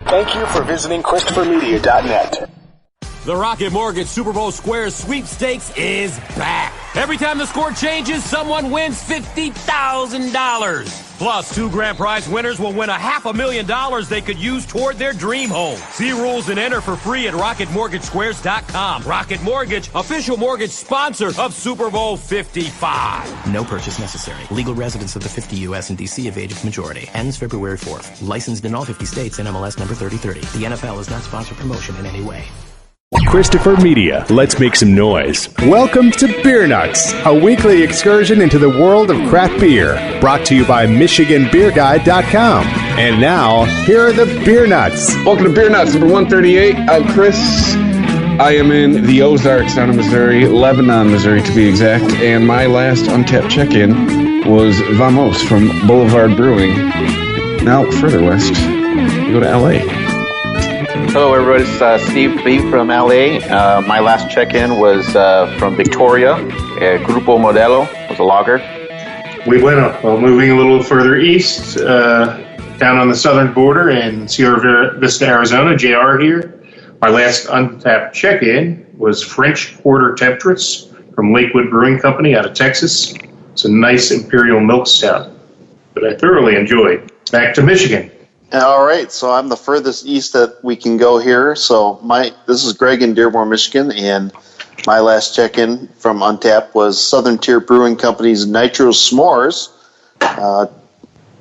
Thank you for visiting ChristopherMedia.net. The Rocket Mortgage Super Bowl Squares Sweepstakes is back. Every time the score changes, someone wins $50,000. Plus, 2 grand prize winners will win $500,000 they could use toward their dream home. See rules and enter for free at RocketMortgageSquares.com. Rocket Mortgage, official mortgage sponsor of Super Bowl 55. No purchase necessary. Legal residents of the 50 U.S. and D.C. of age of majority. Ends February 4th. Licensed in all 50 states and MLS number 3030. The NFL is not sponsored promotion in any way. Christopher Media, let's make some noise. Welcome to Beer Nuts, a weekly excursion into the world of craft beer, brought to you by MichiganBeerGuide.com. And now, here are the Beer Nuts. Welcome to Beer Nuts, number 138. I'm Chris. I am in the Ozarks down in Missouri, Lebanon, Missouri to be exact. And my last Untapped check-in was Vamos from Boulevard Brewing. Now, further west, we go to L.A. Hello, everybody. It's Steve B. from LA. My last check-in was from Victoria. Grupo Modelo was a lager. We went moving a little further east, down on the southern border in Sierra Vista, Arizona. JR here. My last Untapped check-in was French Quarter Temptress from Lakewood Brewing Company out of Texas. It's a nice imperial milk stout that I thoroughly enjoyed. Back to Michigan. All right, so I'm the furthest east that we can go here. So this is Greg in Dearborn, Michigan, and my last check-in from Untapped was Southern Tier Brewing Company's Nitro S'mores,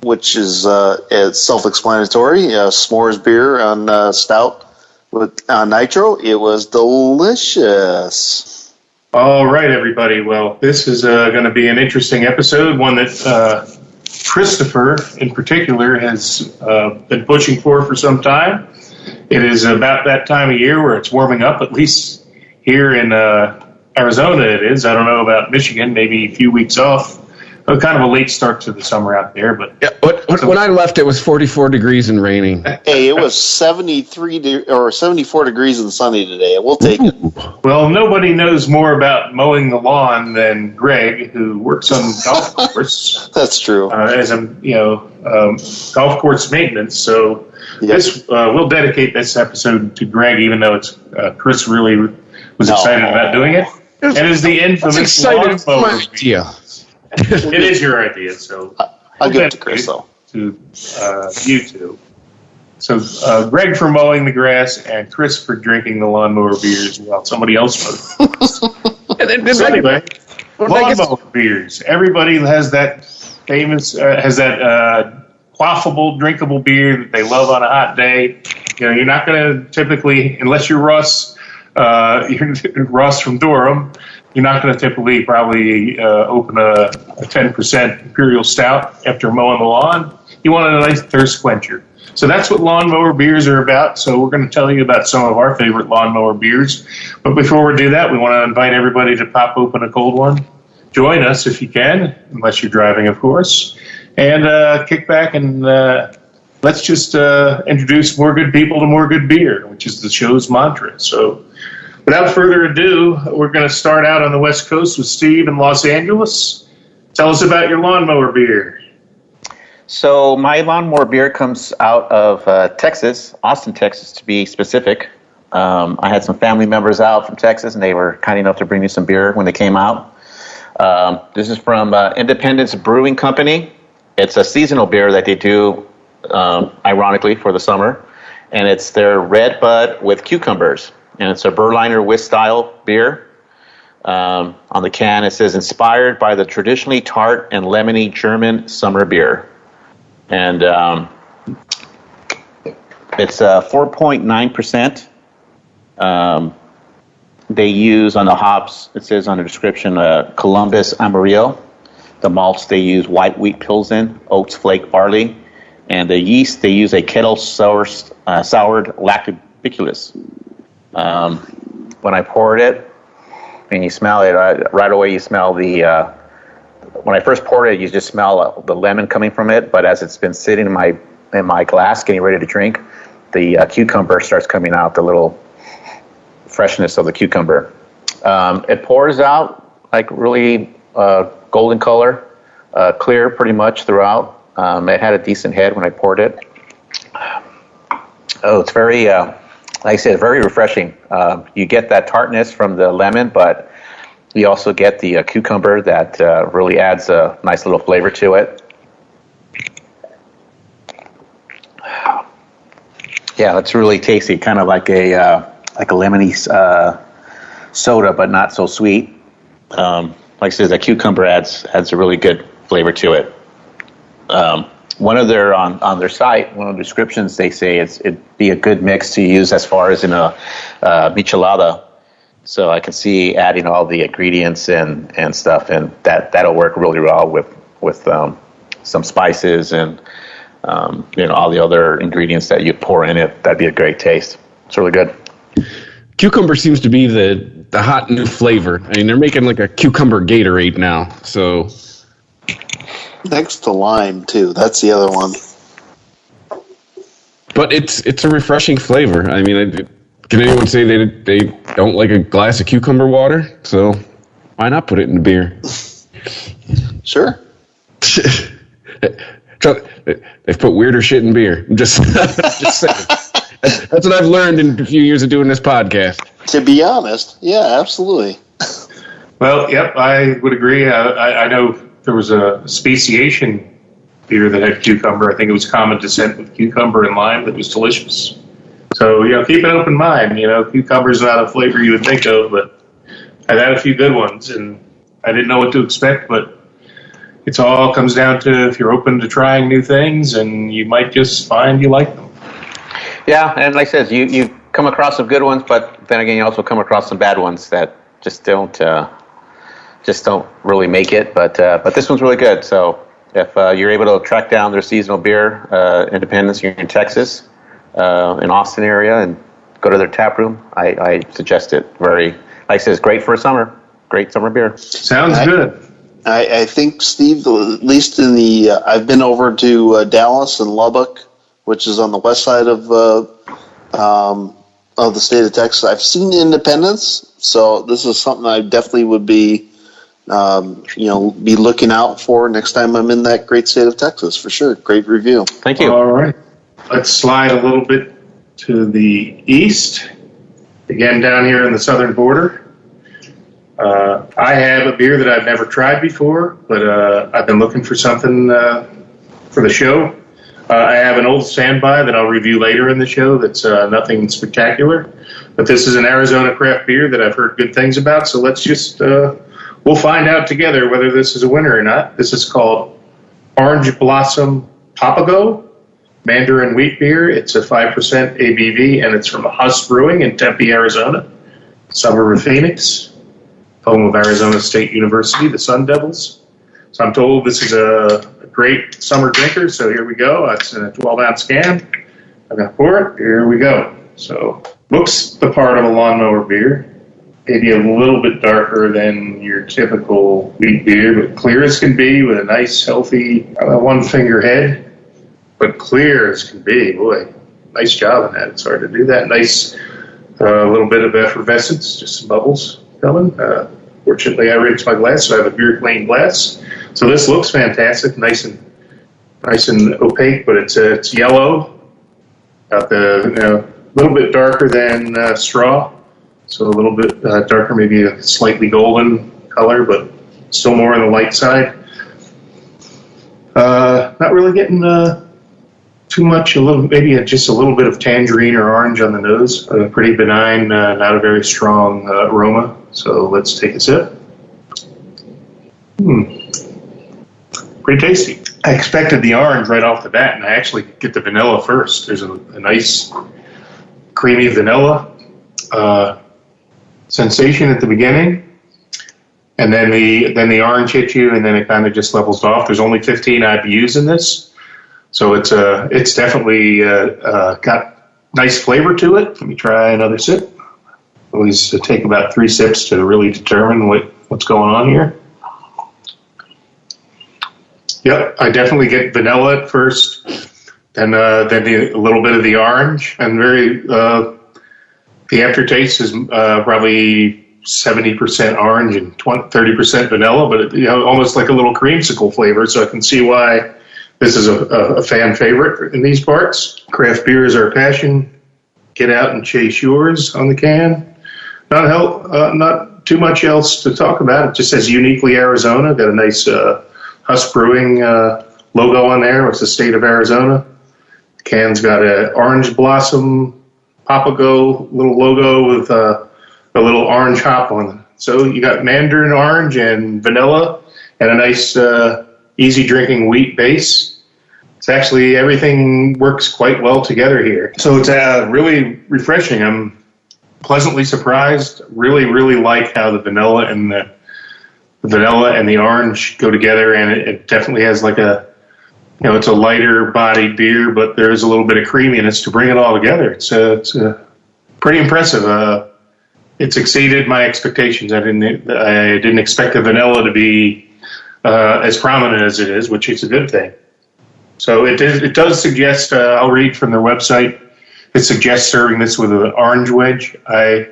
which is it's self-explanatory. S'mores beer on stout with Nitro. It was delicious. All right, everybody. Well, this is going to be an interesting episode, one that Christopher, in particular, has been pushing for some time. It is about that time of year where it's warming up, at least here in Arizona it is. I don't know about Michigan, maybe a few weeks off. Kind of a late start to the summer out there. But yeah, when I left, it was 44 degrees and raining. Hey, it was 74 degrees and sunny today. We'll take it. Well, nobody knows more about mowing the lawn than Greg, who works on the golf course. That's true. As golf course maintenance. So this we'll dedicate this episode to Greg, even though it's Chris really was excited about doing it. And is the infamous lawn mower idea. It is your idea, so I'll give it to Chris, though. To you two. So Greg for mowing the grass and Chris for drinking the lawnmower beers while somebody else mows. So anyway, lawnmower beers. Everybody has that famous, quaffable, drinkable beer that they love on a hot day. You know, you're not going to typically, unless you're Russ from Durham, you're not going to typically probably open a 10% Imperial Stout after mowing the lawn. You want a nice thirst quencher. So that's what lawnmower beers are about. So we're going to tell you about some of our favorite lawnmower beers. But before we do that, we want to invite everybody to pop open a cold one. Join us if you can, unless you're driving, of course. And kick back and let's just introduce more good people to more good beer, which is the show's mantra. So without further ado, we're going to start out on the West Coast with Steve in Los Angeles. Tell us about your lawnmower beer. So my lawnmower beer comes out of Texas, Austin, Texas, to be specific. I had some family members out from Texas, and they were kind enough to bring me some beer when they came out. This is from Independence Brewing Company. It's a seasonal beer that they do, ironically, for the summer. And it's their Red Bud with cucumbers. And it's a Berliner Weiss style beer. On the can, it says, inspired by the traditionally tart and lemony German summer beer. And it's 4.9%. They use on the hops, it says on the description, Columbus Amarillo. The malts, they use white wheat pilsen, oats flake barley. And the yeast, they use a kettle soured lactobacillus. When I poured it, and you smell it, right away you smell when I first poured it, you just smell the lemon coming from it, but as it's been sitting in my glass getting ready to drink, the cucumber starts coming out, the little freshness of the cucumber. It pours out like really golden color, clear pretty much throughout. It had a decent head when I poured it. Oh, it's very, like I said, very refreshing. You get that tartness from the lemon, but you also get the cucumber that really adds a nice little flavor to it. Yeah, it's really tasty, kind of like a lemony soda, but not so sweet. Like I said, the cucumber adds a really good flavor to it. One of their on their site, one of the descriptions, they say it'd be a good mix to use as far as in a michelada. So I can see adding all the ingredients and stuff, and that'll work really well with some spices and all the other ingredients that you pour in it. That'd be a great taste. It's really good. Cucumber seems to be the hot new flavor. I mean, they're making like a cucumber Gatorade now. So next to lime too. That's the other one. But it's a refreshing flavor. I mean, can anyone say they don't like a glass of cucumber water? So why not put it in the beer? Sure. They've put weirder shit in beer. I'm just saying. That's what I've learned in a few years of doing this podcast. To be honest, yeah, absolutely. Well, yep, I would agree. I know there was a speciation beer that had cucumber. I think it was Common Descent with cucumber and lime that was delicious. So, keep an open mind. Cucumber's not a flavor you would think of, but I've had a few good ones, and I didn't know what to expect, but it all comes down to if you're open to trying new things, and you might just find you like them. Yeah, and like I said, you come across some good ones, but then again, you also come across some bad ones that just don't really make it. But this one's really good. So if you're able to track down their seasonal beer, Independence here in Texas, in Austin area, and go to their tap room, I suggest it. Like I said, it's great for a summer. Great summer beer. Sounds good. I think, Steve, at least in the I've been over to Dallas and Lubbock, which is on the west side of the state of Texas. I've seen Independence, so this is something I definitely would be looking out for next time I'm in that great state of Texas, for sure. Great review. Thank you. All right. Let's slide a little bit to the east. Again, down here in the southern border. I have a beer that I've never tried before, but I've been looking for something for the show. I have an old standby that I'll review later in the show that's nothing spectacular. But this is an Arizona craft beer that I've heard good things about, so let's just, we'll find out together whether this is a winner or not. This is called Orange Blossom Papago Mandarin Wheat Beer. It's a 5% ABV, and it's from Huss Brewing in Tempe, Arizona. Suburb of Phoenix, home of Arizona State University, the Sun Devils. So I'm told this is a great summer drinker, so here we go. It's in a 12-ounce can. I'm going to pour it. Here we go. So looks the part of a lawnmower beer. Maybe a little bit darker than your typical wheat beer, but clear as can be with a nice, healthy one-finger head. But clear as can be. Boy, nice job on that. It's hard to do that. Nice little bit of effervescence, just some bubbles coming. Fortunately, I rinsed my glass, so I have a beer clean glass. So this looks fantastic, nice and opaque, but it's yellow. Got the little bit darker than straw, so a little bit darker, maybe a slightly golden color, but still more on the light side. Not really getting too much. Maybe just a little bit of tangerine or orange on the nose. Pretty benign, not a very strong aroma. So let's take a sip. Pretty tasty. I expected the orange right off the bat, and I actually get the vanilla first. There's a nice creamy vanilla sensation at the beginning, and then the orange hits you, and then it kind of just levels off. There's only 15 IBUs in this, so it's definitely got nice flavor to it. Let me try another sip. Always take about 3 sips to really determine what's going on here. Yep, I definitely get vanilla at first, then a little bit of the orange, and the aftertaste is probably 70% orange and 30% vanilla, but almost like a little creamsicle flavor. So I can see why this is a fan favorite in these parts. Craft beer is our passion. get out and chase yours on the can. Not too much else to talk about. It just says uniquely Arizona. Got a nice Huss Brewing logo on there. It's the state of Arizona. The can's got an orange blossom Papago little logo with a little orange hop on it. So you got mandarin orange and vanilla and a nice easy drinking wheat base. It's actually, everything works quite well together here. So it's really refreshing. I'm pleasantly surprised. Really, really like how the vanilla and the orange go together, and it definitely has like it's a lighter bodied beer, but there's a little bit of creaminess to bring it all together. It's pretty impressive. It's exceeded my expectations. I didn't expect the vanilla to be as prominent as it is, which is a good thing. So it does suggest, I'll read from their website, it suggests serving this with an orange wedge. I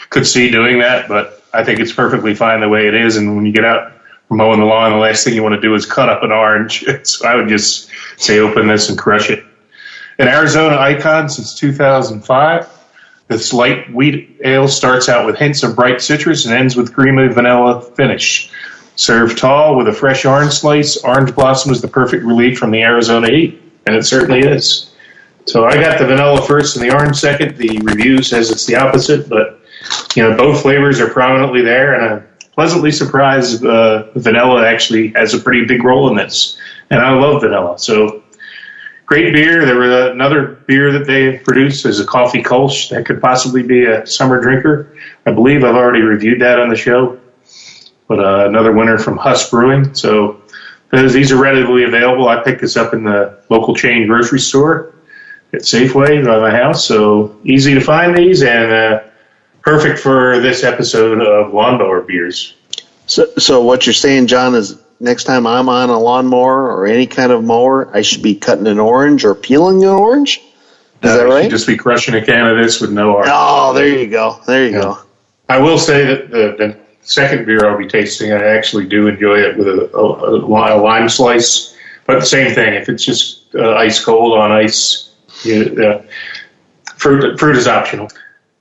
could see doing that, but I think it's perfectly fine the way it is. And when you get out from mowing the lawn, the last thing you want to do is cut up an orange. So I would just say open this and crush it. An Arizona icon since 2005. This light wheat ale starts out with hints of bright citrus and ends with creamy vanilla finish. Served tall with a fresh orange slice, orange blossom is the perfect relief from the Arizona heat, and it certainly is. So I got the vanilla first and the orange second. The review says it's the opposite, but both flavors are prominently there, and I'm pleasantly surprised vanilla actually has a pretty big role in this, and I love vanilla. So great beer. There was another beer that they produced is a coffee Kolsch that could possibly be a summer drinker. I believe I've already reviewed that on the show. But another winner from Huss Brewing. So these are readily available. I picked this up in the local chain grocery store at Safeway by my house. So easy to find these and perfect for this episode of Lawnmower Beers. So what you're saying, John, is next time I'm on a lawnmower or any kind of mower, I should be cutting an orange or peeling an orange? Is that right? You should just be crushing a can of this with no orange. Oh, there you go. There you go. I will say that the second beer I'll be tasting, I actually do enjoy it with a lime slice. But the same thing, if it's just ice cold on ice, fruit is optional.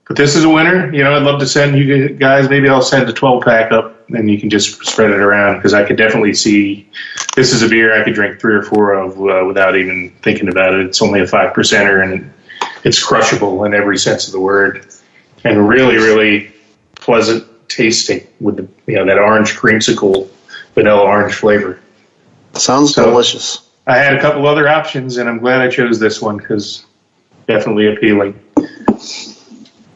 But this is a winner. I'd love to send you guys, maybe I'll send a 12-pack up, and you can just spread it around, because I could definitely see this is a beer I could drink 3 or 4 of without even thinking about it. It's only a 5%er, and it's crushable in every sense of the word, and really, really pleasant tasting with that orange creamsicle, vanilla orange flavor. Sounds delicious. I had a couple other options, and I'm glad I chose this one because definitely appealing.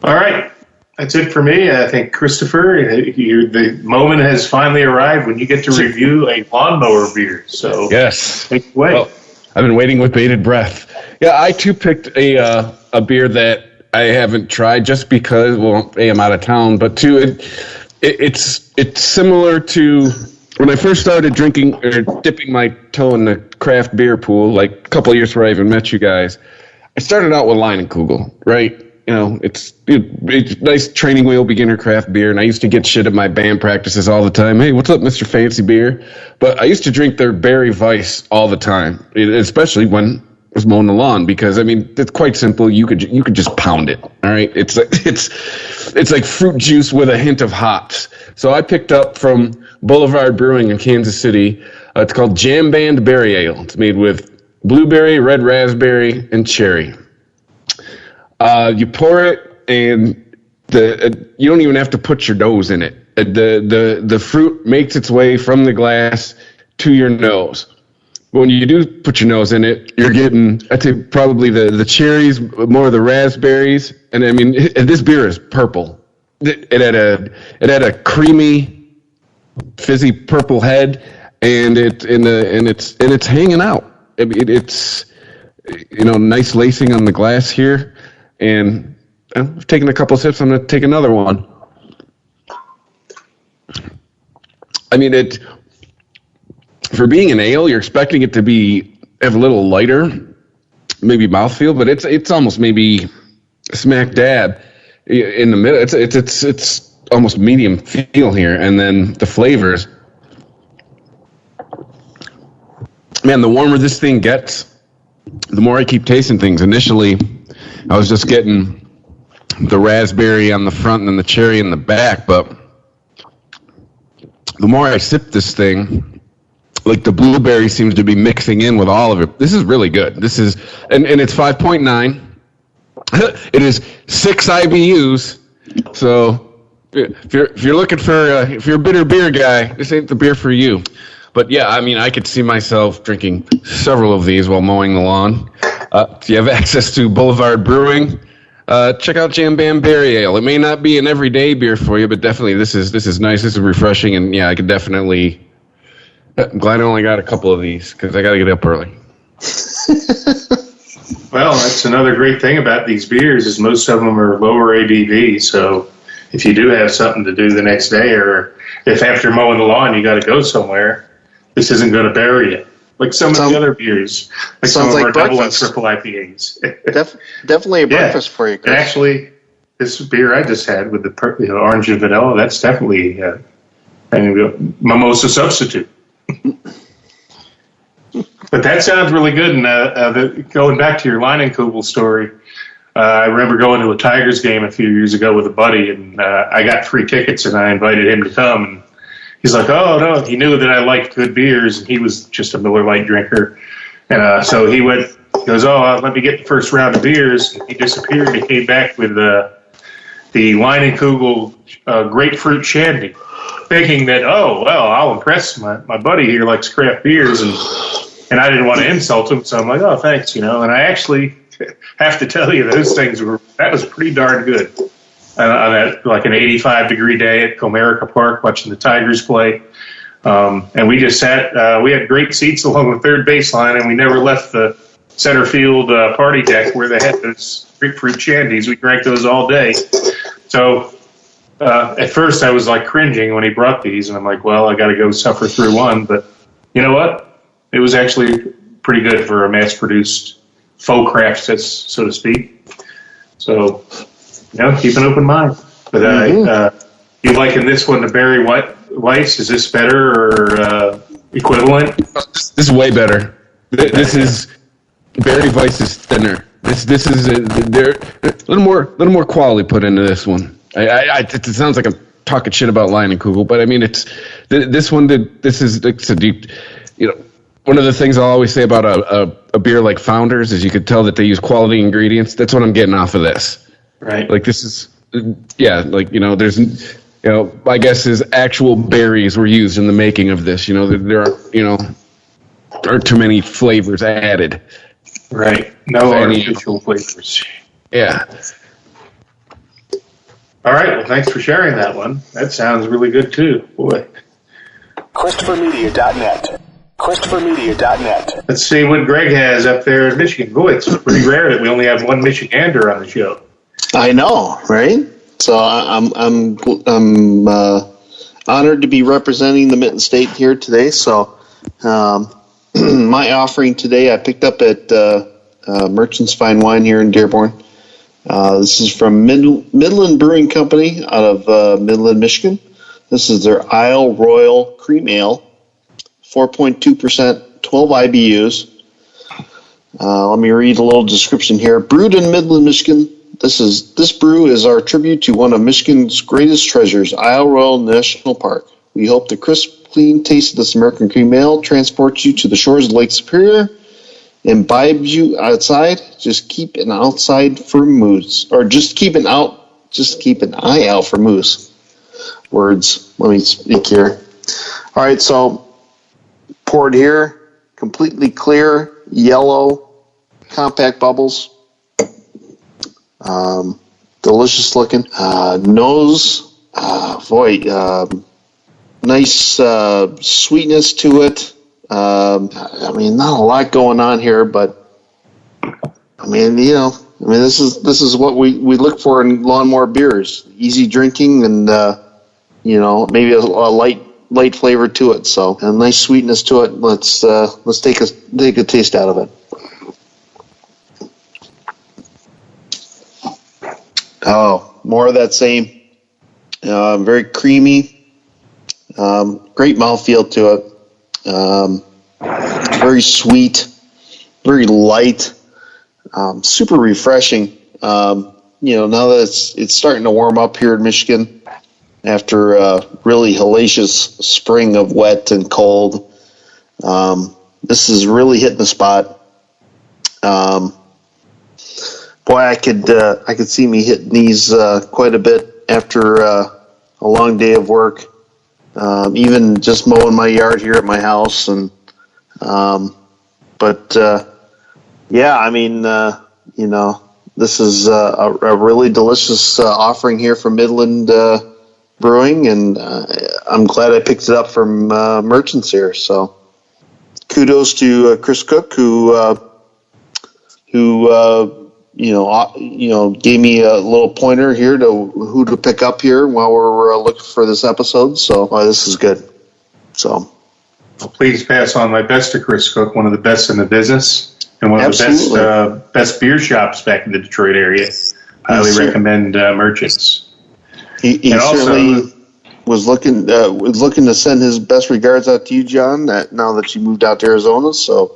All right, that's it for me. I think, Christopher, the moment has finally arrived when you get to review a lawnmower beer. So yes, take it away. Well, I've been waiting with bated breath. Yeah, I too picked a beer that I haven't tried just because, well, A, I'm out of town, but two, it's similar to when I first started drinking or dipping my toe in the craft beer pool, like a couple of years before I even met you guys. I started out with Leinenkugel, right? It's nice training wheel beginner craft beer, and I used to get shit at my band practices all the time. Hey, what's up, Mr. Fancy Beer? But I used to drink their Berry Weiss all the time, especially when was mowing the lawn, because it's quite simple. You could just pound it. All right, it's like fruit juice with a hint of hops. So I picked up from Boulevard Brewing in Kansas City. It's called Jam Band Berry Ale. It's made with blueberry, red raspberry, and cherry. You pour it, and you don't even have to put your nose in it. The fruit makes its way from the glass to your nose. When you do put your nose in it, you're getting, I'd say, probably the cherries, more of the raspberries, and this beer is purple. It had a creamy, fizzy purple head, and it's hanging out. It's nice lacing on the glass here, and I've taken a couple of sips. I'm going to take another one. For being an ale, you're expecting it to have a little lighter, maybe mouthfeel, but it's almost maybe smack dab in the middle. It's almost medium feel here, and then the flavors. Man, the warmer this thing gets, the more I keep tasting things. Initially, I was just getting the raspberry on the front and then the cherry in the back. But the more I sip this thing, like the blueberry seems to be mixing in with all of it. This is really good. This is, and it's 5.9. It is 6 IBUs. So if you're looking for, if you're a bitter beer guy, this ain't the beer for you. But yeah, I mean, I could see myself drinking several of these while mowing the lawn. If you have access to Boulevard Brewing, check out Jam Bam Berry Ale. It may not be an everyday beer for you, but definitely this is nice. This is refreshing, and yeah, I could definitely. I'm glad I only got a couple of these because I got to get up early. Well, that's another great thing about these beers is most of them are lower ABV. So if you do have something to do the next day, or if after mowing the lawn you got to go somewhere, this isn't going to bury you. Like some of the other beers, like some of our double and triple IPAs. Definitely a breakfast for you, Chris. And actually, this beer I just had with the orange and vanilla, that's definitely a mimosa substitute. But that sounds really good. And going back to your Leinenkugel story, I remember going to a Tigers game a few years ago with a buddy, and I got free tickets, and I invited him to come. And he's like, oh, no, he knew that I liked good beers, and he was just a Miller Lite drinker. And so he goes, let me get the first round of beers. And he disappeared. He came back with the Leinenkugel grapefruit shandy, thinking that, I'll impress my buddy here likes craft beers. And I didn't want to insult him, so I'm like, oh, thanks, And I actually have to tell you, that was pretty darn good. On that, like an 85-degree day at Comerica Park, watching the Tigers play. And we just sat, we had great seats along the third baseline, and we never left the center field party deck where they had those grapefruit shandies. We drank those all day. So at first I was like cringing when he brought these, and I'm like, well, I got to go suffer through one. But you know what? It was actually pretty good for a mass-produced faux craft, so to speak. So, keep an open mind. But you liken this one to Barry Weiss? Is this better or equivalent? This is way better. This is Barry Weiss is thinner. This is there a little more quality put into this one. It sounds like I'm talking shit about Leinenkugel, but I mean it's a deep. One of the things I'll always say about a beer like Founders is you could tell that they use quality ingredients. That's what I'm getting off of this. Right. Like this is, there's, my guess is actual berries were used in the making of this. There aren't too many flavors added. Right. No artificial flavors. Yeah. All right. Well, thanks for sharing that one. That sounds really good too. Boy. ChristopherMedia.net. ChristopherMedia.net. Let's see what Greg has up there in Michigan. Boy, it's pretty rare that we only have one Michigander on the show. I know, right? So I'm honored to be representing the Mitten State here today. So my offering today I picked up at Merchants Fine Wine here in Dearborn. This is from Midland Brewing Company out of Midland, Michigan. This is their Isle Royal Cream Ale. 4.2%, 12 IBUs. Let me read a little description here. Brewed in Midland, Michigan, this brew is our tribute to one of Michigan's greatest treasures, Isle Royal National Park. We hope the crisp, clean taste of this American cream ale transports you to the shores of Lake Superior, imbibes you outside. Just keep an outside for moose, or just keep an eye out for moose. Words. Let me speak here. All right, so poured here, completely clear, yellow, compact bubbles. Delicious looking. Nose, nice sweetness to it. Not a lot going on here, but this is what we look for in lawnmower beers. Easy drinking and maybe a light flavor to it. So a nice sweetness to it. Let's take a taste out of it. Oh, more of that same. Very creamy. Great mouthfeel to it. Very sweet. Very light. Super refreshing. now that it's starting to warm up here in Michigan after a really hellacious spring of wet and cold, this is really hitting the spot. Boy, I could see me hitting these quite a bit after a long day of work. Even just mowing my yard here at my house, and this is a really delicious offering here from Midland Brewing, and I'm glad I picked it up from merchants here. So, kudos to Chris Cook, who gave me a little pointer here to who to pick up here while we're looking for this episode. So this is good. So, please pass on my best to Chris Cook, one of the best in the business and one of the best beer shops back in the Detroit area. Highly recommend Merchants. He certainly was looking to send his best regards out to you, John. Now that you moved out to Arizona, so.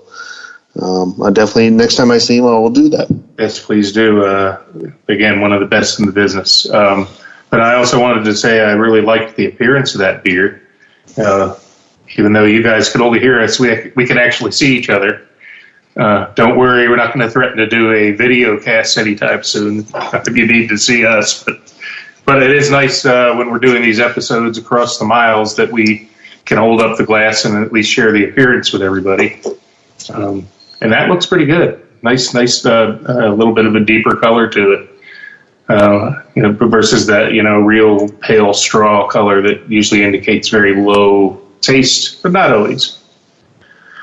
I definitely, next time I see him, I will do that. Yes, please do. Again, one of the best in the business. But I also wanted to say I really liked the appearance of that beer. Even though you guys could only hear us, we can actually see each other. Don't worry, we're not going to threaten to do a video cast anytime soon. Not that you need to see us. But it is nice when we're doing these episodes across the miles that we can hold up the glass and at least share the appearance with everybody. And that looks pretty good. Nice, a little bit of a deeper color to it, versus that, real pale straw color that usually indicates very low taste, but not always.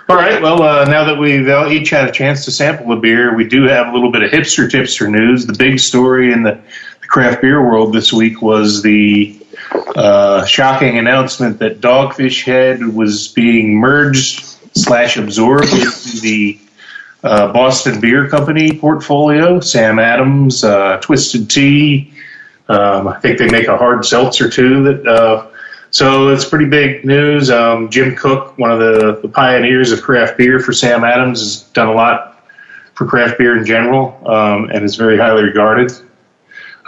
All right, well, now that we've each had a chance to sample the beer, we do have a little bit of hipster-tipster news. The big story in the craft beer world this week was the shocking announcement that Dogfish Head was being merged/absorbed into the Boston Beer Company portfolio. Sam Adams, Twisted Tea. I think they make a hard seltzer too. So it's pretty big news. Jim Cook, one of the pioneers of craft beer for Sam Adams, has done a lot for craft beer in general, and is very highly regarded.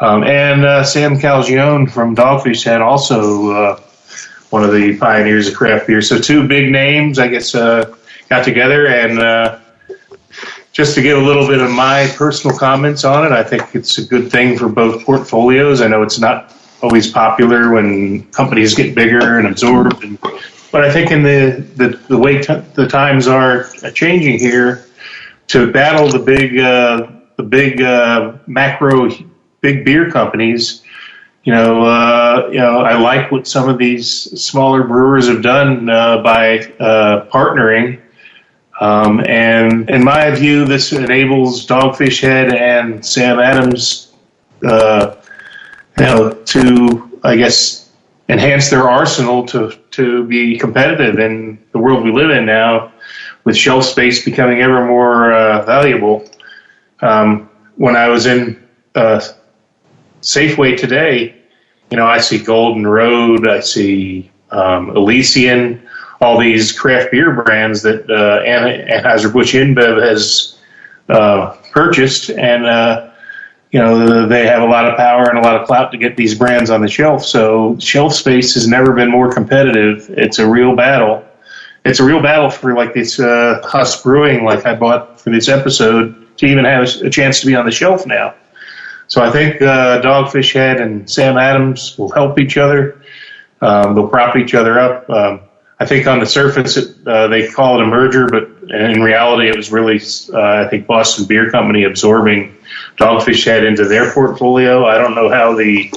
And Sam Calgione from Dogfish Head, also one of the pioneers of craft beer. So two big names, I guess, got together. And just to give a little bit of my personal comments on it, I think it's a good thing for both portfolios. I know it's not always popular when companies get bigger and absorbed, but I think in the way the times are changing here, to battle the big macro big beer companies, I like what some of these smaller brewers have done by partnering. And in my view, this enables Dogfish Head and Sam Adams, to, I guess, enhance their arsenal to be competitive in the world we live in now, with shelf space becoming ever more valuable. When I was in Safeway today, I see Golden Road, I see Elysian, all these craft beer brands that Anheuser-Busch InBev has purchased, and they have a lot of power and a lot of clout to get these brands on the shelf. So shelf space has never been more competitive. It's a real battle. It's a real battle for like this Huss Brewing, like I bought for this episode, to even have a chance to be on the shelf now. So I think Dogfish Head and Sam Adams will help each other. They'll prop each other up. I think on the surface they call it a merger, but in reality it was really, I think, Boston Beer Company absorbing Dogfish Head into their portfolio. I don't know how the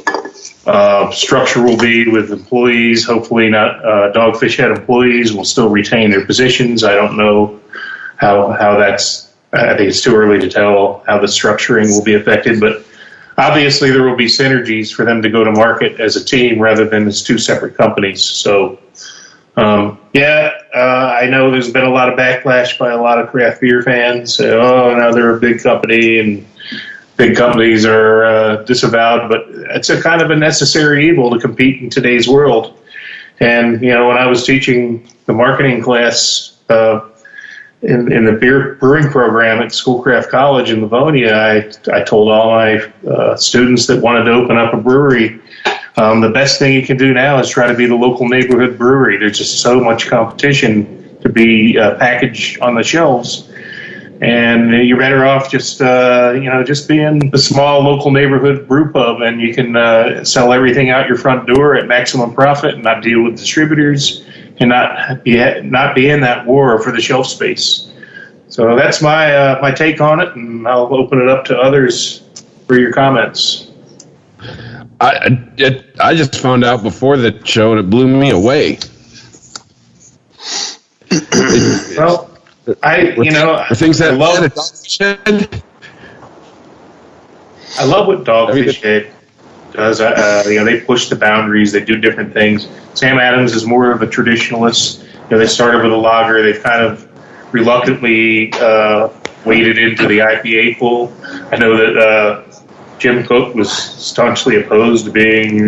structure will be with employees. Hopefully not. Dogfish Head employees will still retain their positions. I don't know how that's, I think it's too early to tell how the structuring will be affected, but obviously there will be synergies for them to go to market as a team rather than as two separate companies. So, I know there's been a lot of backlash by a lot of craft beer fans. Now they're a big company and big companies are disavowed, but it's a kind of a necessary evil to compete in today's world. And, when I was teaching the marketing class, in the beer brewing program at Schoolcraft College in Livonia, I told all my students that wanted to open up a brewery, the best thing you can do now is try to be the local neighborhood brewery. There's just so much competition to be packaged on the shelves. And you're better off just being the small local neighborhood brew pub, and you can sell everything out your front door at maximum profit and not deal with distributors and not be in that war for the shelf space. So that's my take on it, and I'll open it up to others for your comments. I just found out before the show, and it blew me away. Well, I love what Dogfish Head does. They push the boundaries. They do different things. Sam Adams is more of a traditionalist. They started with a lager. They've kind of reluctantly waded into the IPA pool. I know that Jim Cook was staunchly opposed to being,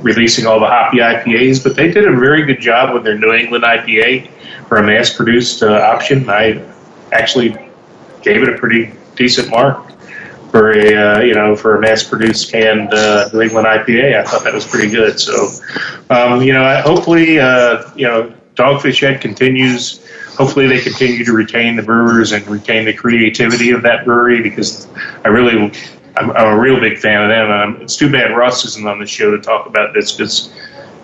releasing all the hoppy IPAs, but they did a very good job with their New England IPA for a mass-produced option. I actually gave it a pretty decent mark for a mass-produced canned New England IPA. I thought that was pretty good. So, hopefully, Dogfish Head continues. Hopefully, they continue to retain the brewers and retain the creativity of that brewery, because I'm a real big fan of them. It's too bad Russ isn't on the show to talk about this, because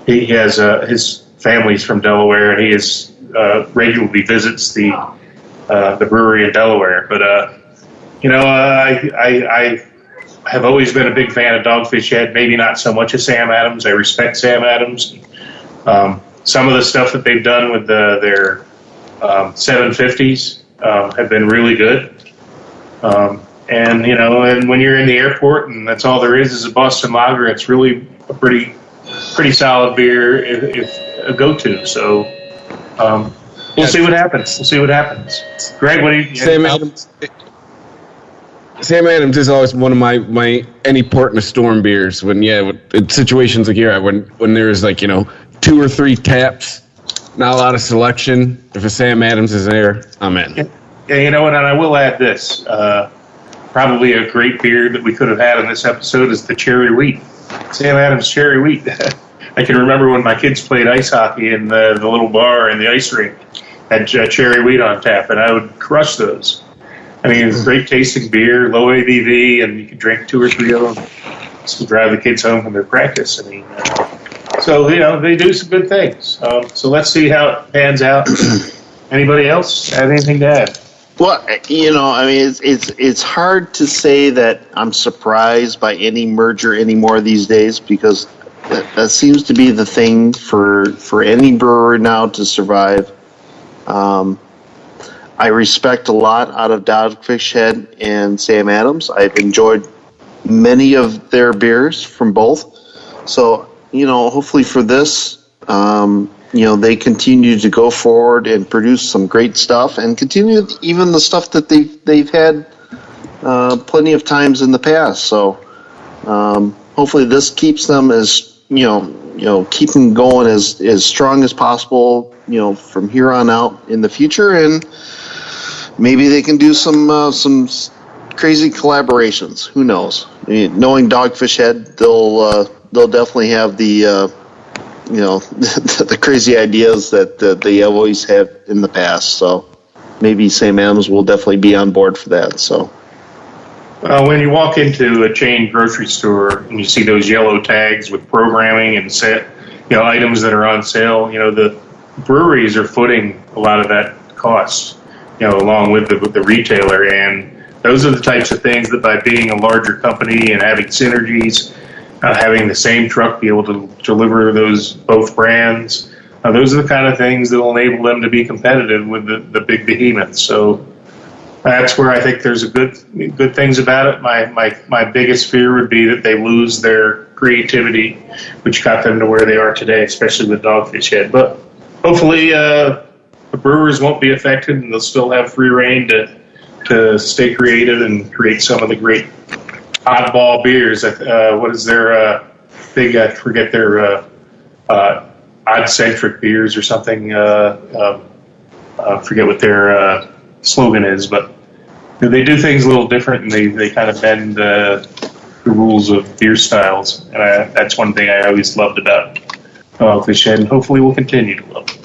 he has his family's from Delaware, and he is regularly visits the brewery in Delaware. But I have always been a big fan of Dogfish Head. Maybe not so much as Sam Adams. I respect Sam Adams. Some of the stuff that they've done with their 750s have been really good. And when you're in the airport and that's all there is a Boston Lager, it's really a pretty solid beer, if a go-to. So we'll see what happens. Greg, what do you? Sam Adams is always one of my any port in a storm beers. When in situations like here, when there's 2 or 3 taps, not a lot of selection. If a Sam Adams is there, I'm in. Yeah, and I will add this. Probably a great beer that we could have had in this episode is the Cherry Wheat. Sam Adams Cherry Wheat. I can remember when my kids played ice hockey in the little bar in the ice rink, had Cherry Wheat on tap, and I would crush those. I mean, it's great tasting beer, low ABV, and you can drink 2 or 3 of them just to drive the kids home from their practice. I mean, so they do some good things. So let's see how it pans out. Anybody else have anything to add? Well, it's hard to say that I'm surprised by any merger anymore these days, because that seems to be the thing for any brewer now to survive. I respect a lot out of Dogfish Head and Sam Adams. I've enjoyed many of their beers from both. So, hopefully for this, they continue to go forward and produce some great stuff, and continue even the stuff that they've had plenty of times in the past. So hopefully this keeps them as keep them going as strong as possible, from here on out in the future, and maybe they can do some crazy collaborations. Who knows? I mean, knowing Dogfish Head, they'll definitely have the the crazy ideas that they always have in the past. So maybe Sam Adams will definitely be on board for that. So when you walk into a chain grocery store and you see those yellow tags with programming and items that are on sale, the breweries are footing a lot of that cost, along with the retailer. And those are the types of things that, by being a larger company and having synergies, having the same truck be able to deliver both brands, those are the kind of things that will enable them to be competitive with the big behemoths. So that's where I think there's good things about it. My biggest fear would be that they lose their creativity, which got them to where they are today, especially with Dogfish Head. But hopefully the brewers won't be affected, and they'll still have free reign to stay creative and create some of the great oddball beers. What is their I forget their odd-centric beers or something. I forget what their slogan is, but they do things a little different, and they kind of bend the rules of beer styles. And that's one thing I always loved about Cliche, and hopefully we'll continue to love it.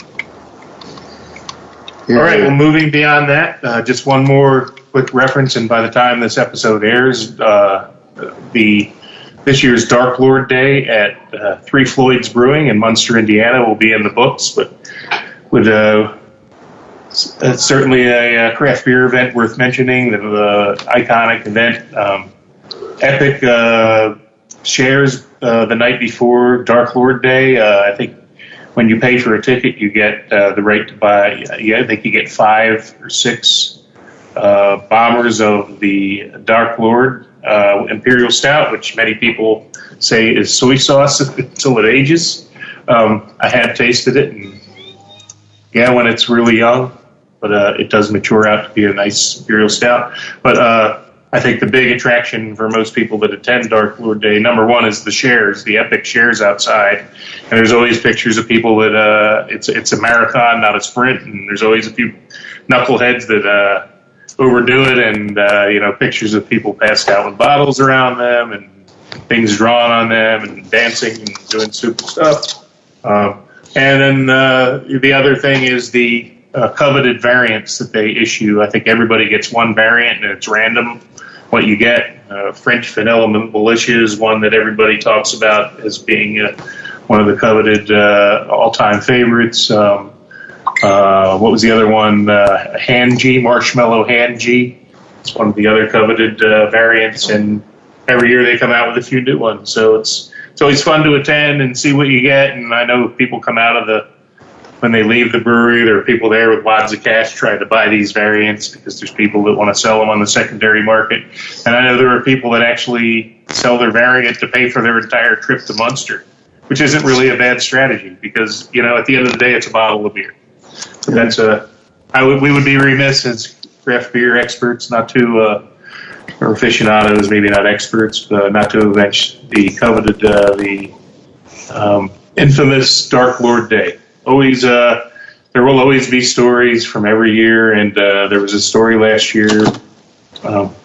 Yeah. All right, well, moving beyond that, just one more quick reference, and by the time this episode airs, this year's Dark Lord Day at Three Floyds Brewing in Munster, Indiana, will be in the books, but with it's certainly a craft beer event worth mentioning, the iconic event. Epic shares the night before Dark Lord Day. I think when you pay for a ticket, you get the right to buy. I think you get 5 or 6 bombers of the Dark Lord Imperial Stout, which many people say is soy sauce until it ages. I have tasted it, and when it's really young, but it does mature out to be a nice Imperial Stout. But I think the big attraction for most people that attend Dark Lord Day, number one, is the shares, the epic shares outside. And there's always pictures of people that it's a marathon, not a sprint, and there's always a few knuckleheads that overdo it, and pictures of people passed out with bottles around them and things drawn on them and dancing and doing stupid stuff. And then the other thing is the coveted variants that they issue. I think everybody gets one variant, and it's random what you get. French Vanilla Militia is one that everybody talks about as being one of the coveted all-time favorites. What was the other one? Hanji, Marshmallow Hanji. It's one of the other coveted variants, and every year they come out with a few new ones. So it's always fun to attend and see what you get. And I know people come out of when they leave the brewery, there are people there with wads of cash trying to buy these variants because there's people that want to sell them on the secondary market. And I know there are people that actually sell their variant to pay for their entire trip to Munster, which isn't really a bad strategy because, at the end of the day, it's a bottle of beer. So that's we would be remiss as craft beer experts not to, or aficionados, maybe not experts, not to avenge the coveted, the infamous Dark Lord Day. Always, there will always be stories from every year, and there was a story last year.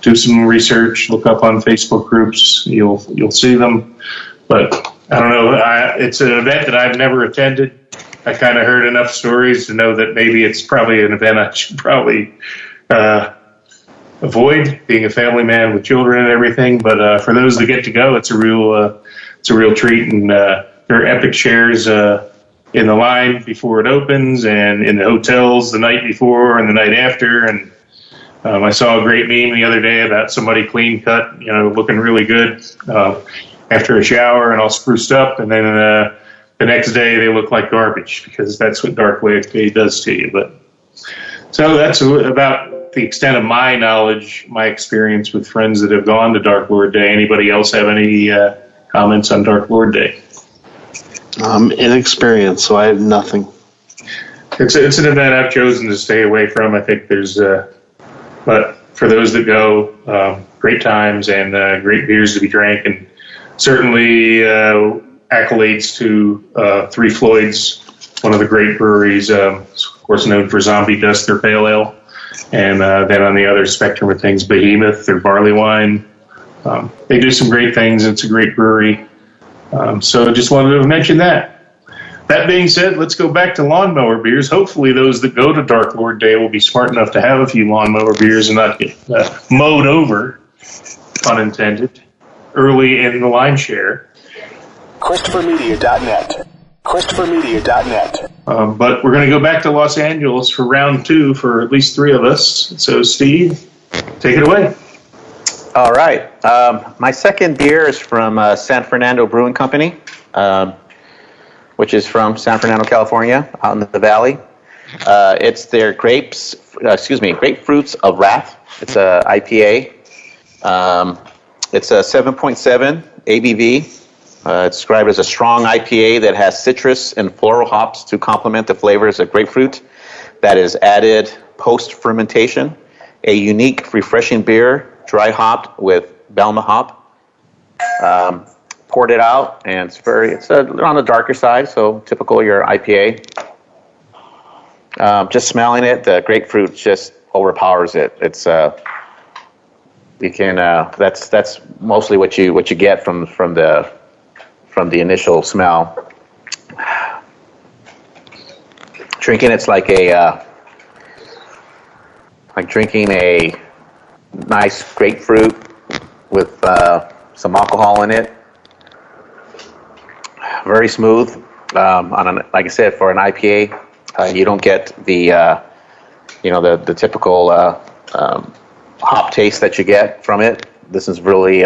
Do some research, look up on Facebook groups, you'll see them. But I don't know, it's an event that I've never attended. I kind of heard enough stories to know that maybe it's probably an event I should probably avoid, being a family man with children and everything. But for those that get to go, it's a real treat, and there are epic shares in the line before it opens, and in the hotels the night before and the night after. And I saw a great meme the other day about somebody clean cut, looking really good after a shower and all spruced up, and then the next day they look like garbage because that's what Dark Lord Day does to you. But so that's about the extent of my knowledge, my experience with friends that have gone to Dark Lord Day. Anybody else have any comments on Dark Lord Day? Inexperienced, so I have nothing. It's an event I've chosen to stay away from. I think there's, but for those that go, great times and great beers to be drank, and certainly accolades to Three Floyds, one of the great breweries, of course known for Zombie Dust, their pale ale, and then on the other spectrum of things, Behemoth, their barley wine. They do some great things. It's a great brewery. So I just wanted to mention that. That being said, let's go back to lawnmower beers. Hopefully those that go to Dark Lord Day will be smart enough to have a few lawnmower beers and not get mowed over, pun intended, early in the line share. ChristopherMedia.net. ChristopherMedia.net. But we're going to go back to Los Angeles for round 2 for at least 3 of us. So, Steve, take it away. All right. My second beer is from San Fernando Brewing Company, which is from San Fernando, California, out in the valley. It's their Grapefruits of Wrath. It's a IPA. It's a 7.7 ABV. It's described as a strong IPA that has citrus and floral hops to complement the flavors of grapefruit that is added post-fermentation. A unique, refreshing beer, dry hopped with Belma hop. Poured it out, and it's on the darker side, so typical your IPA. Just smelling it, the grapefruit just overpowers it. It's you can that's mostly what you get from the initial smell. Drinking it's like drinking a nice grapefruit with some alcohol in it. Very smooth. Like I said, for an IPA, you don't get the the typical hop taste that you get from it. This is really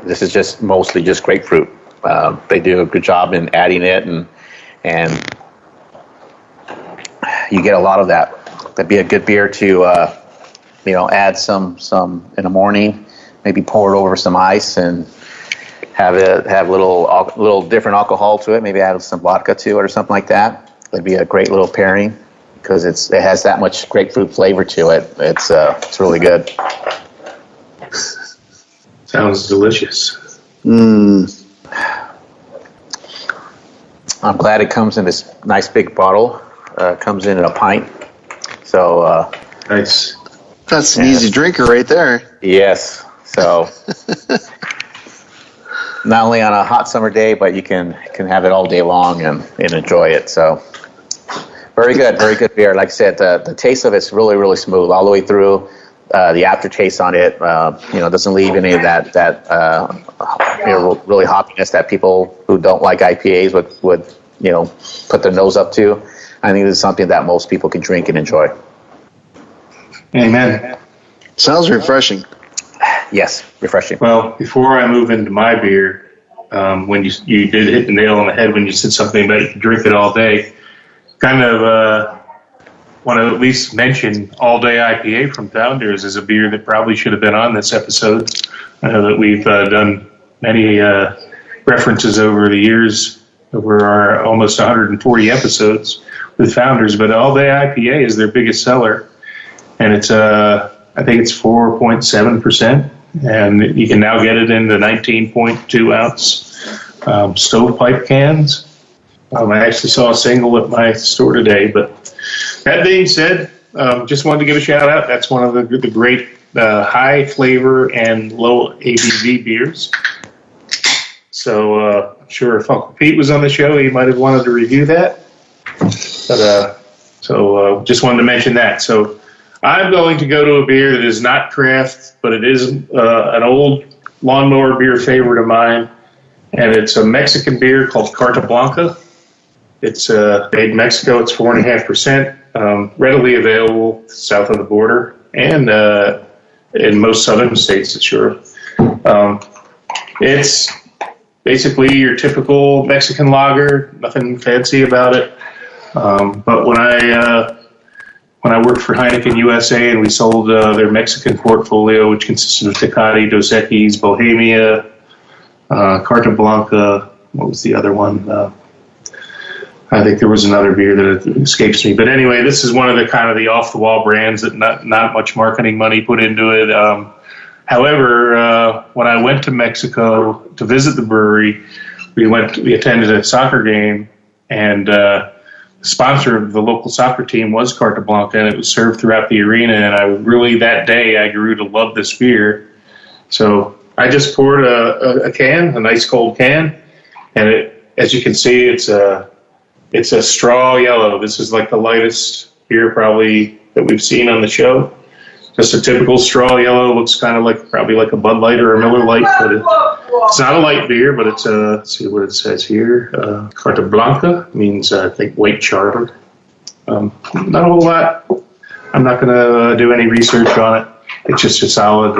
this is just mostly just grapefruit. They do a good job in adding it, and you get a lot of that. That'd be a good beer to add some in the morning. Maybe pour it over some ice and have a little different alcohol to it. Maybe add some vodka to it or something like that. It'd be a great little pairing because it has that much grapefruit flavor to it. It's really good. Sounds delicious. I'm glad it comes in this nice big bottle. Comes in a pint. So nice. That's an easy drinker right there. Yes. So not only on a hot summer day, but you can have it all day long and enjoy it. So very good beer. Like I said, the taste of it's really, really smooth all the way through. The aftertaste on it, doesn't leave any of that really hoppiness that people who don't like IPAs would put their nose up to. I think this is something that most people can drink and enjoy. Amen. Sounds refreshing. Yes, refreshing. Well, before I move into my beer, when you did hit the nail on the head when you said something about you can drink it all day, kind of want to at least mention All Day IPA from Founders as a beer that probably should have been on this episode. I know that we've done many references over the years, over our almost 140 episodes with Founders, but All Day IPA is their biggest seller, and it's I think it's 4.7%, and you can now get it in the 19.2 ounce stovepipe cans. I actually saw a single at my store today, but that being said, just wanted to give a shout out. That's one of the great high flavor and low ABV beers. So I'm sure if Uncle Pete was on the show, he might have wanted to review that. But so just wanted to mention that. So I'm going to go to a beer that is not craft, but it is an old lawnmower beer favorite of mine, and it's a Mexican beer called Carta Blanca. It's made in Mexico. It's 4.5%, readily available south of the border and in most southern states, it's sure. It's basically your typical Mexican lager, nothing fancy about it. But when I worked for Heineken USA and we sold their Mexican portfolio, which consisted of Tecate, Dos Equis, Bohemia, Carta Blanca, what was the other one? I think there was another beer that escapes me. But anyway, this is one of the kind of the off-the-wall brands that not much marketing money put into it. However, when I went to Mexico to visit the brewery, we attended a soccer game, and the sponsor of the local soccer team was Carta Blanca, and it was served throughout the arena. And that day I grew to love this beer. So I just poured a nice cold can, and as you can see, it's a straw yellow. This is like the lightest beer probably that we've seen on the show. Just a typical straw yellow. Looks kind of probably like a Bud Light or a Miller Lite, but it's not a light beer. But it's let's see what it says here. Carta Blanca means I think white charter. Not a whole lot. I'm not going to do any research on it. It's just a solid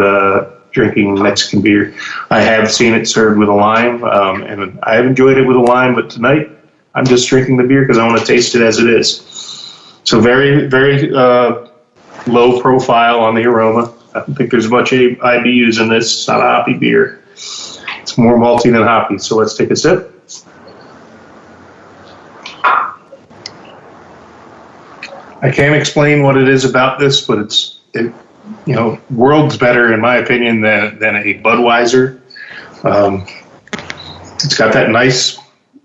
drinking Mexican beer. I have seen it served with a lime, and I have enjoyed it with a lime. But tonight, I'm just drinking the beer because I want to taste it as it is. So very, very low profile on the aroma. I don't think there's much IBUs in this. It's not a hoppy beer. It's more malty than hoppy. So let's take a sip. I can't explain what it is about this, but it worlds better in my opinion than a Budweiser. It's got that nice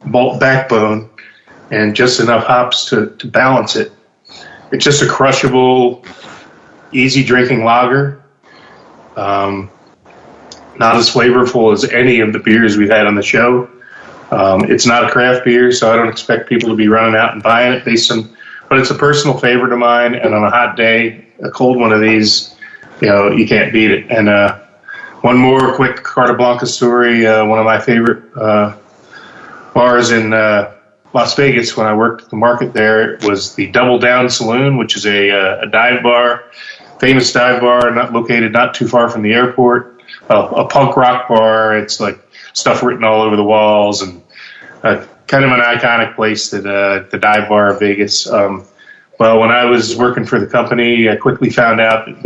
malt backbone and just enough hops to balance it. It's just a crushable, easy drinking lager. Not as flavorful as any of the beers we've had on the show. It's not a craft beer, so I don't expect people to be running out and buying it but it's a personal favorite of mine, and on a hot day, a cold one of these, you can't beat it. And one more quick Carta Blanca story. One of my favorite bars in Las Vegas when I worked at the market there was the Double Down Saloon, which is a dive bar, famous dive bar, located not too far from the airport. A punk rock bar. It's like stuff written all over the walls, and kind of an iconic place that the dive bar of Vegas. Well, when I was working for the company, I quickly found out that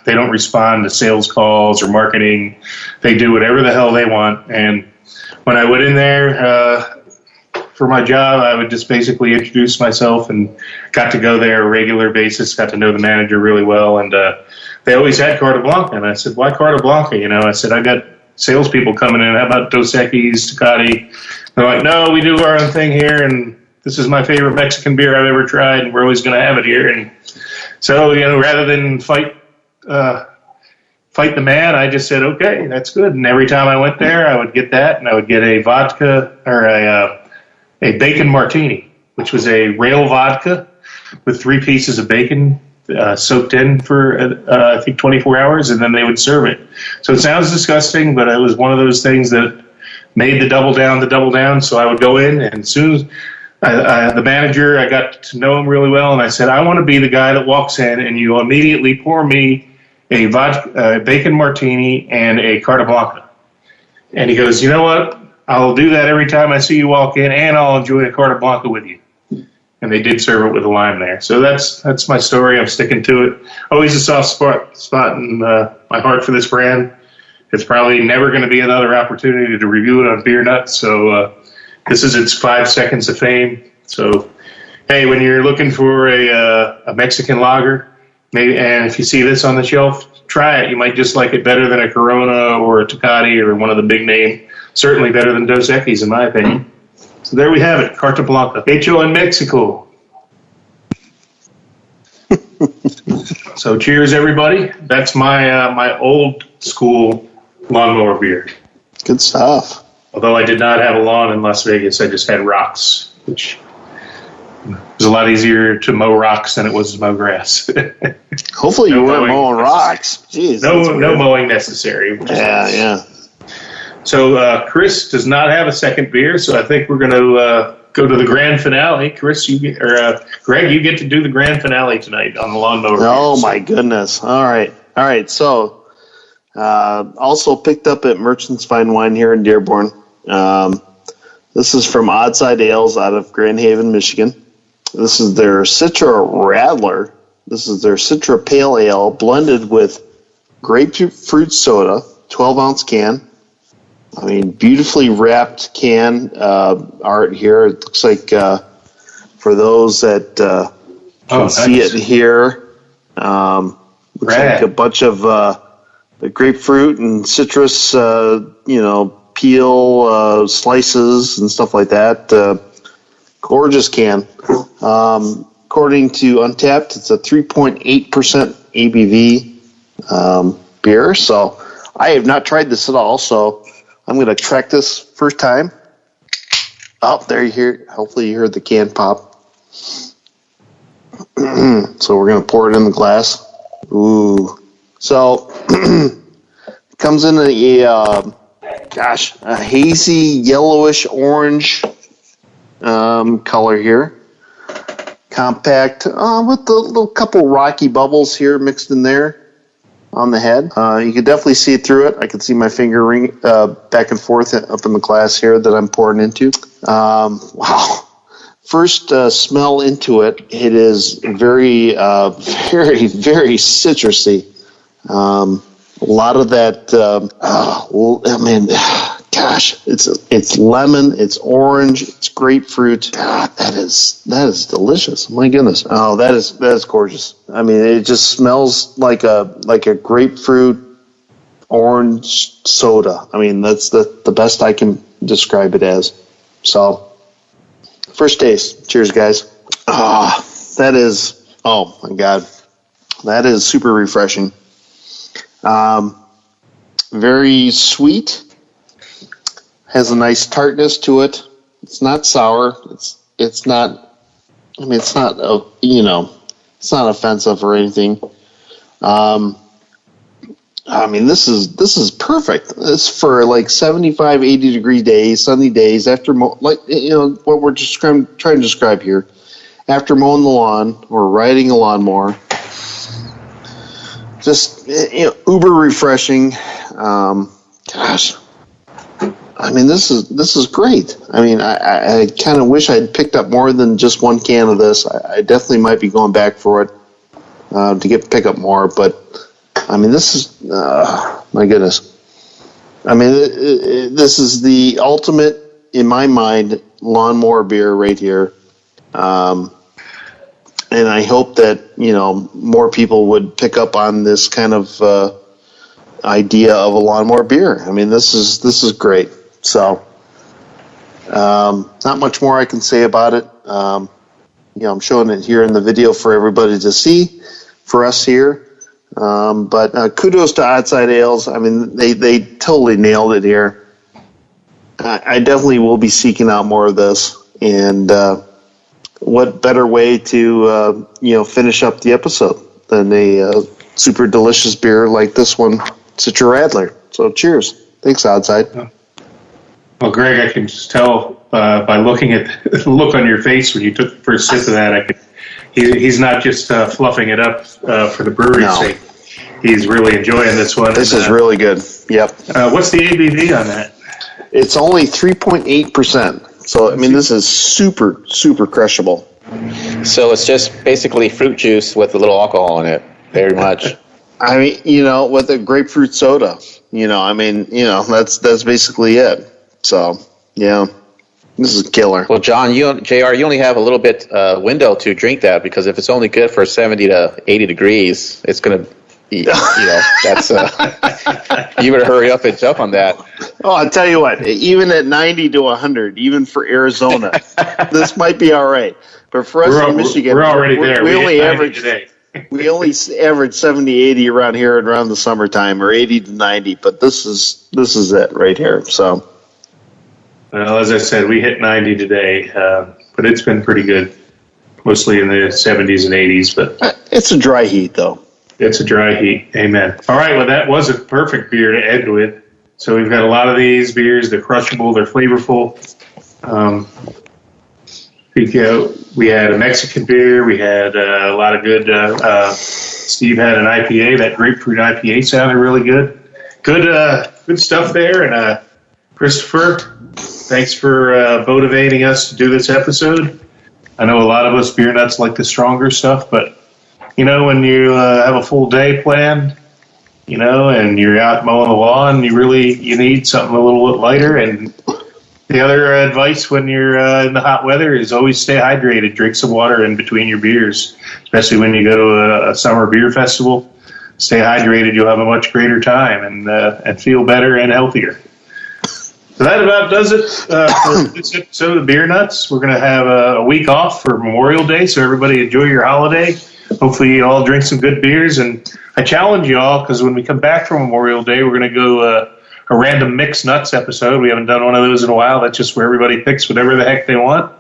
they don't respond to sales calls or marketing. They do whatever the hell they want. And when I went in there for my job, I would just basically introduce myself and got to go there on a regular basis, got to know the manager really well. And they always had Carta Blanca. And I said, why Carta Blanca? I said, I got salespeople coming in. How about Dos Equis, Tecate? They're like, no, we do our own thing here, and this is my favorite Mexican beer I've ever tried, and we're always going to have it here. And so, rather than fight the man, I just said, okay, that's good. And every time I went there, I would get that, and I would get a vodka or a bacon martini, which was a rail vodka with 3 pieces of bacon soaked in for, I think, 24 hours, and then they would serve it. So it sounds disgusting, but it was one of those things that made the double down. So I would go in, and as soon as the manager, I got to know him really well, and I said, I want to be the guy that walks in, and you immediately pour me a bacon martini and a Carta Blanca. And he goes, you know what? I'll do that every time I see you walk in, and I'll enjoy a Carta Blanca with you. And they did serve it with a lime there. So that's my story. I'm sticking to it. Always a soft spot in my heart for this brand. It's probably never going to be another opportunity to review it on Beer Nuts. So this is its 5 seconds of fame. So, hey, when you're looking for a Mexican lager, and if you see this on the shelf, try it. You might just like it better than a Corona or a Tecate or one of the big name. Certainly better than Dos Equis, in my opinion. So there we have it, Carta Blanca. Hecho en Mexico. So cheers, everybody. That's my old school lawnmower beer. Good stuff. Although I did not have a lawn in Las Vegas, I just had rocks, which was a lot easier to mow rocks than it was to mow grass. Hopefully you weren't mowing rocks. Jeez, no mowing necessary. Yeah. So Chris does not have a second beer, so I think we're going to go to the grand finale. Chris, Greg, you get to do the grand finale tonight on the lawnmower. Oh my goodness! All right. So also picked up at Merchant's Fine Wine here in Dearborn. This is from Oddside Ales out of Grand Haven, Michigan. This is their Citra Radler. This is their Citra Pale Ale blended with grapefruit soda, 12-ounce can. I mean, beautifully wrapped can art here. It looks like for those that can see it here, looks like a bunch of the grapefruit and citrus, peel slices and stuff like that. Gorgeous can. According to Untapped, it's a 3.8% ABV beer. So I have not tried this at all. So I'm going to track this first time. Oh, there you hear. Hopefully you heard the can pop. So we're going to pour it in the glass. Ooh. So it comes in a hazy yellowish orange color here. Compact with a little couple rocky bubbles here mixed in there. On the head. You can definitely see through it. I can see my finger ring back and forth up in the glass here that I'm pouring into. Wow. First smell into it, it is very, very, very citrusy. A lot of that, it's lemon, it's orange, it's grapefruit. God, that is delicious. My goodness. Oh, that is gorgeous. I mean, it just smells like a grapefruit orange soda. I mean, that's the best I can describe it as. So, first taste. Cheers, guys. That is Oh my God, that is super refreshing. Very sweet. Has a nice tartness to it. It's not sour. It's not. I mean, it's not. It's not offensive or anything. I mean, this is perfect. It's for like 75, 80 degree days, sunny days after what we're just trying to describe here. After mowing the lawn or riding a lawnmower, just uber refreshing. Gosh, I mean, this is great. I mean, I kind of wish I'd picked up more than just one can of this. I definitely might be going back for it to pick up more, but. I mean, this is, my goodness. I mean, this is the ultimate, in my mind, lawnmower beer right here. And I hope that, more people would pick up on this kind of idea of a lawnmower beer. I mean, this is great. So, not much more I can say about it. I'm showing it here in the video for everybody to see, for us here. But kudos to Oddside Ales. I mean, they totally nailed it here. I definitely will be seeking out more of this. And what better way to finish up the episode than a super delicious beer like this one, Citra Radler. So cheers. Thanks, Oddside. Well, Greg, I can just tell by looking at the look on your face when you took the first sip of that, he's not just fluffing it up for the brewery's sake. He's really enjoying this one. This is really good. Yep. What's the ABV on that? It's only 3.8%. So, I mean, this is super, super crushable. So it's just basically fruit juice with a little alcohol in it, very much. I mean, with a grapefruit soda, that's basically it. So, yeah, this is killer. Well, John, JR, you only have a little bit window to drink that, because if it's only good for 70 to 80 degrees, it's going to that's you better hurry up and jump on that. Oh, I'll tell you what, even at 90 to 100, even for Arizona, this might be all right. But for us in Michigan, we're already there. We only average 70, 80 around here around the summertime, or 80 to 90. But this is it right here. So, well, as I said, we hit 90 today, but it's been pretty good, mostly in the 70s and 80s. But it's a dry heat, though. It's a dry heat. Amen. All right. Well, that was a perfect beer to end with. So we've got a lot of these beers. They're crushable. They're flavorful. We had a Mexican beer. We had a lot of good. Steve had an IPA. That grapefruit IPA sounded really good. Good stuff there. And Christopher, thanks for motivating us to do this episode. I know a lot of us beer nuts like the stronger stuff, but when you have a full day planned, and you're out mowing the lawn, you need something a little bit lighter. And the other advice when you're in the hot weather is always stay hydrated. Drink some water in between your beers, especially when you go to a summer beer festival. Stay hydrated. You'll have a much greater time and feel better and healthier. So that about does it for this episode of Beer Nuts. We're going to have a week off for Memorial Day, so everybody enjoy your holiday. Hopefully you all drink some good beers, and I challenge you all, because when we come back from Memorial Day, we're going to go a random mixed nuts episode. We haven't done one of those in a while. That's just where everybody picks whatever the heck they want.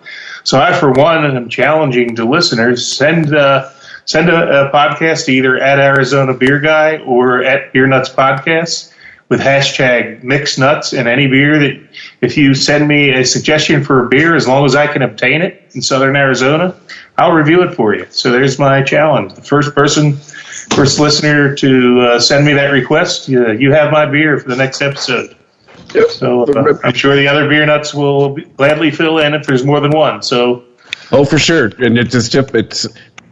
So I, for one, am challenging to listeners, send a podcast either at Arizona Beer Guy or at Beer Nuts Podcast with hashtag mixed nuts, and any beer that, if you send me a suggestion for a beer, as long as I can obtain it in Southern Arizona, I'll review it for you. So there's my challenge. The first listener to send me that request, you have my beer for the next episode. Yep. So I'm sure the other beer nuts will gladly fill in if there's more than one. So, for sure. And it's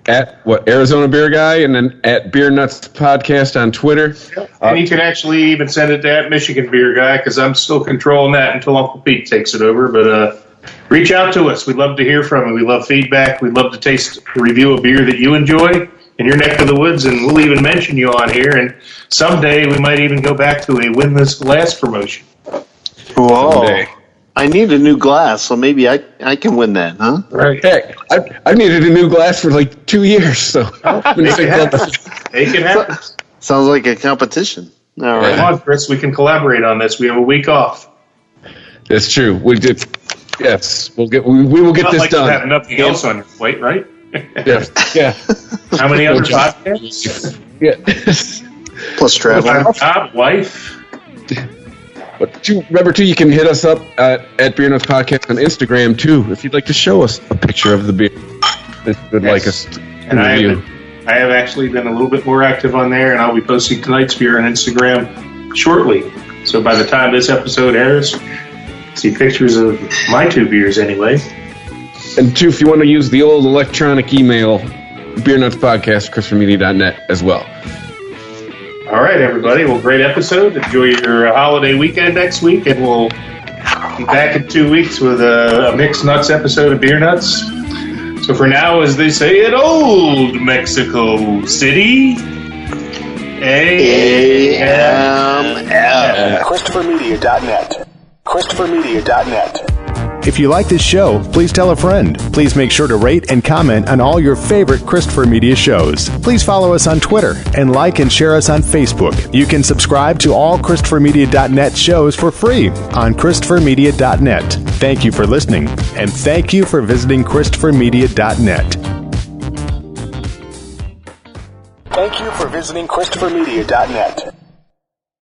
at Arizona Beer Guy, and then at Beer Nuts Podcast on Twitter. And you can actually even send it to at Michigan Beer Guy, because I'm still controlling that until Uncle Pete takes it over. But reach out to us. We'd love to hear from you. We love feedback. We'd love to review a beer that you enjoy in your neck of the woods, and we'll even mention you on here. And someday we might even go back to a win this last promotion. Whoa. Someday. I need a new glass, so maybe I can win that, huh? Right. Heck, I've needed a new glass for like 2 years, so. Make it happen. Make it happen. Sounds like a competition. All right. Come on, Chris. We can collaborate on this. We have a week off. That's true. We did. Yes, we will get Not this like done. you have nothing else on your plate, right? Yeah. How many other podcasts? Yeah. Plus travel. Top wife. But remember, too, you can hit us up at Beer Nuts Podcast on Instagram, too, if you'd like to show us a picture of the beer that you would like us to And review. I have actually been a little bit more active on there, and I'll be posting tonight's beer on Instagram shortly. So by the time this episode airs, see pictures of my 2 beers anyway. And, too, if you want to use the old electronic email, beernutspodcast@christophermedia.net as well. All right, everybody. Well, great episode. Enjoy your holiday weekend next week, and we'll be back in 2 weeks with a Mixed Nuts episode of Beer Nuts. So for now, as they say in old Mexico City, AMF. ChristopherMedia.net. ChristopherMedia.net. If you like this show, please tell a friend. Please make sure to rate and comment on all your favorite Christopher Media shows. Please follow us on Twitter and like and share us on Facebook. You can subscribe to all ChristopherMedia.net shows for free on ChristopherMedia.net. Thank you for listening, and thank you for visiting ChristopherMedia.net. Thank you for visiting ChristopherMedia.net.